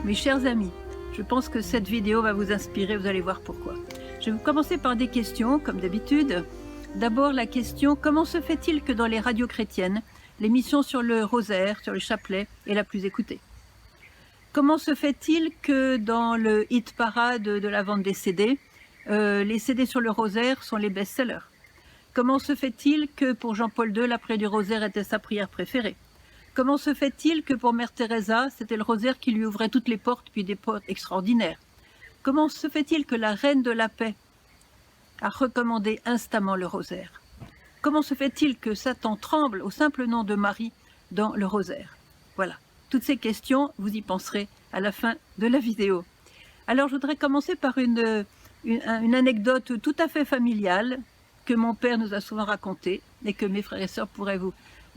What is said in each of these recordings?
Mes chers amis, je pense que cette vidéo va vous inspirer, vous allez voir pourquoi. Je vais commencer par des questions, comme d'habitude. D'abord la question, comment se fait-il que dans les radios chrétiennes, l'émission sur le rosaire, sur le chapelet, est la plus écoutée? Comment se fait-il que dans le hit parade de la vente des CD, les CD sur le rosaire sont les best-sellers? Comment se fait-il que pour Jean-Paul II, la prière du rosaire était sa prière préférée? Comment se fait-il que pour Mère Teresa, c'était le rosaire qui lui ouvrait toutes les portes, puis des portes extraordinaires? Comment se fait-il que la reine de la paix a recommandé instamment le rosaire? Comment se fait-il que Satan tremble au simple nom de Marie dans le rosaire? Voilà, toutes ces questions, vous y penserez à la fin de la vidéo. Alors je voudrais commencer par une anecdote tout à fait familiale que mon père nous a souvent racontée et que mes frères et sœurs pourraient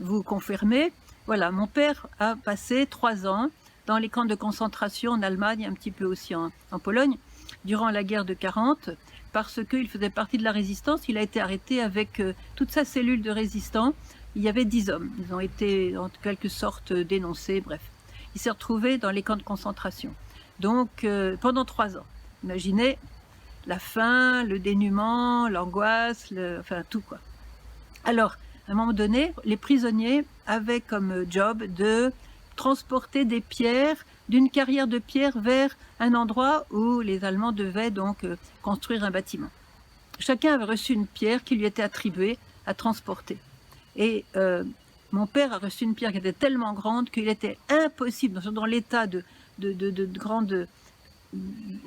vous confirmer. Voilà, mon père a passé 3 ans dans les camps de concentration en Allemagne, un petit peu aussi en Pologne, durant la guerre de 40, parce qu'il faisait partie de la résistance. Il a été arrêté avec toute sa cellule de résistants. Il y avait 10 hommes. Ils ont été en quelque sorte dénoncés, bref. Il s'est retrouvé dans les camps de concentration. Donc, pendant 3 ans. Imaginez la faim, le dénuement, l'angoisse, enfin tout quoi. Alors, à un moment donné, les prisonniers avaient comme job de transporter des pierres d'une carrière de pierre vers un endroit où les Allemands devaient donc construire un bâtiment. Chacun avait reçu une pierre qui lui était attribuée à transporter. Et mon père a reçu une pierre qui était tellement grande qu'il était impossible, dans l'état de grande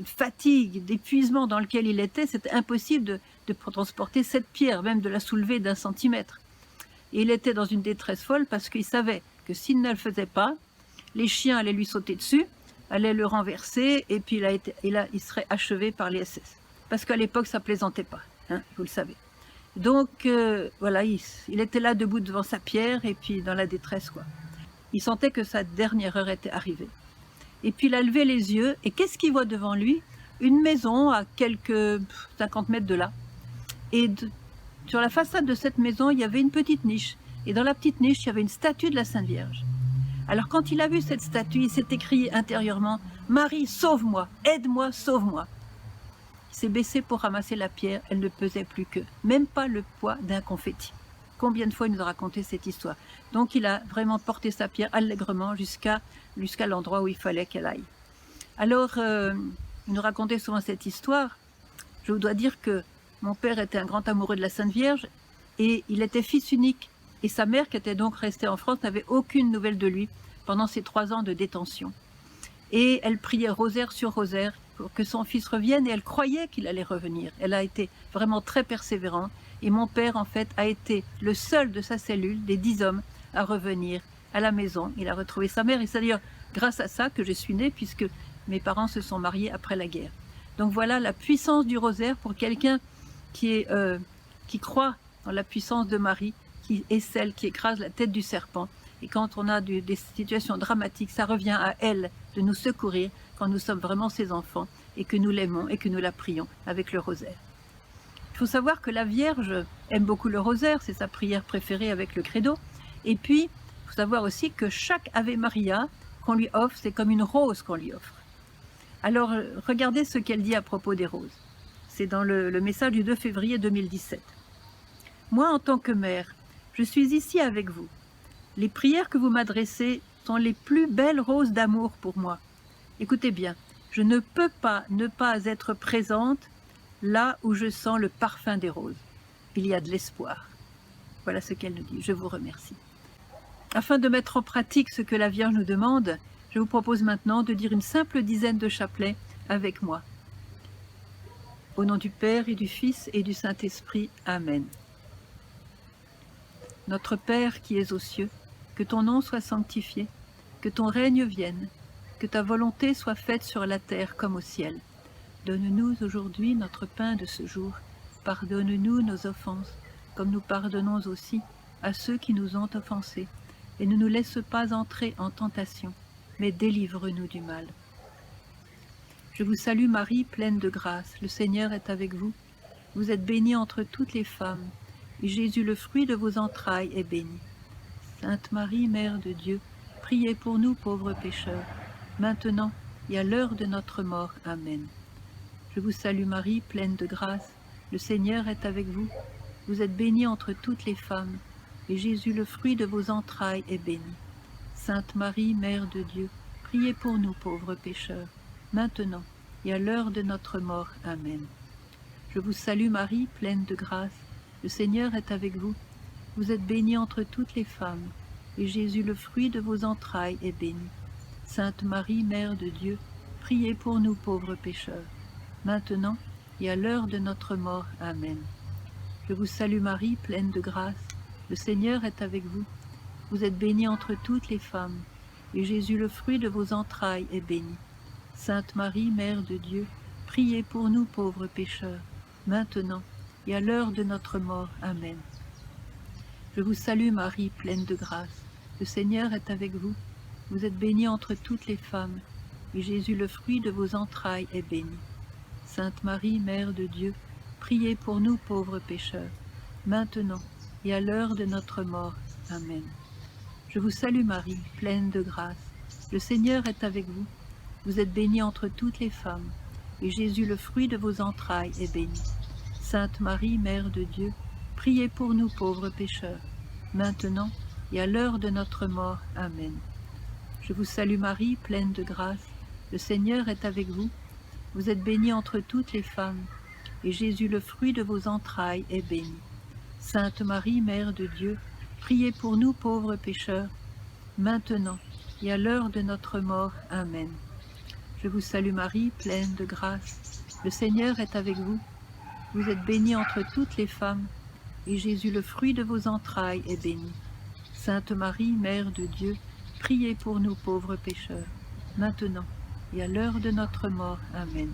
fatigue, d'épuisement dans lequel il était, c'était impossible de transporter cette pierre, même de la soulever d'1 centimètre. Et il était dans une détresse folle parce qu'il savait que s'il ne le faisait pas, les chiens allaient lui sauter dessus, allaient le renverser, et puis il serait achevé par les SS. Parce qu'à l'époque, ça plaisantait pas, hein, vous le savez. Donc, voilà, il était là debout devant sa pierre, et puis dans la détresse, quoi. Il sentait que sa dernière heure était arrivée. Et puis il a levé les yeux, et qu'est-ce qu'il voit devant lui? Une maison à quelques 50 mètres de là. Et sur la façade de cette maison, il y avait une petite niche. Et dans la petite niche, il y avait une statue de la Sainte Vierge. Alors quand il a vu cette statue, il s'est écrié intérieurement « Marie, sauve-moi, aide-moi, sauve-moi ». Il s'est baissé pour ramasser la pierre, elle ne pesait plus que, même pas le poids d'un confetti. Combien de fois il nous a raconté cette histoire? Donc il a vraiment porté sa pierre allègrement jusqu'à l'endroit où il fallait qu'elle aille. Alors, il nous racontait souvent cette histoire. Je vous dois dire que mon père était un grand amoureux de la Sainte Vierge et il était fils unique. Et sa mère, qui était donc restée en France, n'avait aucune nouvelle de lui pendant ces 3 ans de détention. Et elle priait rosaire sur rosaire pour que son fils revienne, et elle croyait qu'il allait revenir. Elle a été vraiment très persévérante. Et mon père, en fait, a été le seul de sa cellule, des 10 hommes, à revenir à la maison. Il a retrouvé sa mère, et c'est d'ailleurs grâce à ça que je suis née, puisque mes parents se sont mariés après la guerre. Donc voilà la puissance du rosaire pour quelqu'un qui croit dans la puissance de Marie, qui est celle qui écrase la tête du serpent. Et quand on a des situations dramatiques, ça revient à elle de nous secourir quand nous sommes vraiment ses enfants et que nous l'aimons et que nous la prions avec le rosaire. Il faut savoir que la Vierge aime beaucoup le rosaire, c'est sa prière préférée avec le credo. Et puis, il faut savoir aussi que chaque Ave Maria qu'on lui offre, c'est comme une rose qu'on lui offre. Alors, regardez ce qu'elle dit à propos des roses. C'est dans le message du 2 février 2017. Moi, en tant que mère, je suis ici avec vous. Les prières que vous m'adressez sont les plus belles roses d'amour pour moi. Écoutez bien, je ne peux pas ne pas être présente là où je sens le parfum des roses. Il y a de l'espoir. Voilà ce qu'elle nous dit. Je vous remercie. Afin de mettre en pratique ce que la Vierge nous demande, je vous propose maintenant de dire une simple dizaine de chapelets avec moi. Au nom du Père et du Fils et du Saint-Esprit. Amen. Notre Père qui es aux cieux, que ton nom soit sanctifié, que ton règne vienne, que ta volonté soit faite sur la terre comme au ciel. Donne-nous aujourd'hui notre pain de ce jour. Pardonne-nous nos offenses, comme nous pardonnons aussi à ceux qui nous ont offensés. Et ne nous laisse pas entrer en tentation, mais délivre-nous du mal. Je vous salue Marie, pleine de grâce, le Seigneur est avec vous. Vous êtes bénie entre toutes les femmes, et Jésus, le fruit de vos entrailles, est béni. Sainte Marie, Mère de Dieu, priez pour nous pauvres pécheurs, maintenant et à l'heure de notre mort. Amen. Je vous salue Marie, pleine de grâce, le Seigneur est avec vous. Vous êtes bénie entre toutes les femmes, et Jésus, le fruit de vos entrailles, est béni. Sainte Marie, Mère de Dieu, priez pour nous pauvres pécheurs, maintenant et à l'heure de notre mort. Amen. Je vous salue Marie, pleine de grâce, le Seigneur est avec vous. Vous êtes bénie entre toutes les femmes, et Jésus, le fruit de vos entrailles, est béni. Sainte Marie, Mère de Dieu, priez pour nous pauvres pécheurs, maintenant et à l'heure de notre mort. Amen. Je vous salue Marie, pleine de grâce, le Seigneur est avec vous. Vous êtes bénie entre toutes les femmes, et Jésus, le fruit de vos entrailles, est béni. Sainte Marie, Mère de Dieu, priez pour nous pauvres pécheurs, maintenant et à l'heure de notre mort. Amen. Je vous salue Marie, pleine de grâce, le Seigneur est avec vous. Vous êtes bénie entre toutes les femmes, et Jésus, le fruit de vos entrailles, est béni. Sainte Marie, Mère de Dieu, priez pour nous pauvres pécheurs, maintenant et à l'heure de notre mort. Amen. Je vous salue Marie, pleine de grâce, le Seigneur est avec vous. Vous êtes bénie entre toutes les femmes, et Jésus, le fruit de vos entrailles, est béni. Sainte Marie, Mère de Dieu, priez pour nous pauvres pécheurs, maintenant et à l'heure de notre mort. Amen. Je vous salue Marie, pleine de grâce, le Seigneur est avec vous. Vous êtes bénie entre toutes les femmes, et Jésus, le fruit de vos entrailles, est béni. Sainte Marie, Mère de Dieu, priez pour nous pauvres pécheurs, maintenant et à l'heure de notre mort. Amen. Je vous salue Marie, pleine de grâce, le Seigneur est avec vous. Vous êtes bénie entre toutes les femmes, et Jésus, le fruit de vos entrailles, est béni. Sainte Marie, Mère de Dieu, priez pour nous pauvres pécheurs, maintenant et à l'heure de notre mort. Amen.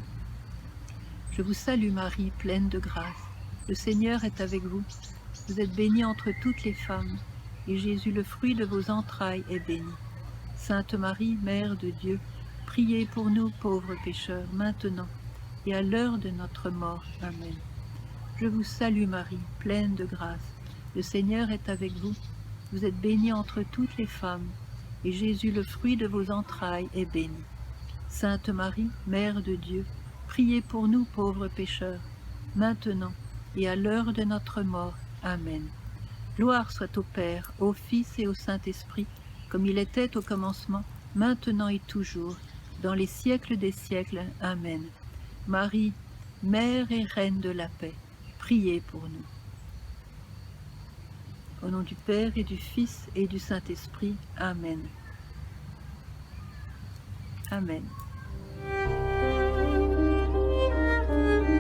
Je vous salue Marie, pleine de grâce, le Seigneur est avec vous. Vous êtes bénie entre toutes les femmes, et Jésus, le fruit de vos entrailles, est béni. Sainte Marie, Mère de Dieu, priez pour nous pauvres pécheurs, maintenant et à l'heure de notre mort. Amen. Je vous salue Marie, pleine de grâce, le Seigneur est avec vous. Vous êtes bénie entre toutes les femmes, et Jésus, le fruit de vos entrailles, est béni. Sainte Marie, Mère de Dieu, priez pour nous pauvres pécheurs, maintenant et à l'heure de notre mort. Amen. Gloire soit au Père, au Fils et au Saint-Esprit, comme il était au commencement, maintenant et toujours, dans les siècles des siècles. Amen. Marie, Mère et Reine de la paix, priez pour nous. Au nom du Père et du Fils et du Saint-Esprit. Amen. Amen.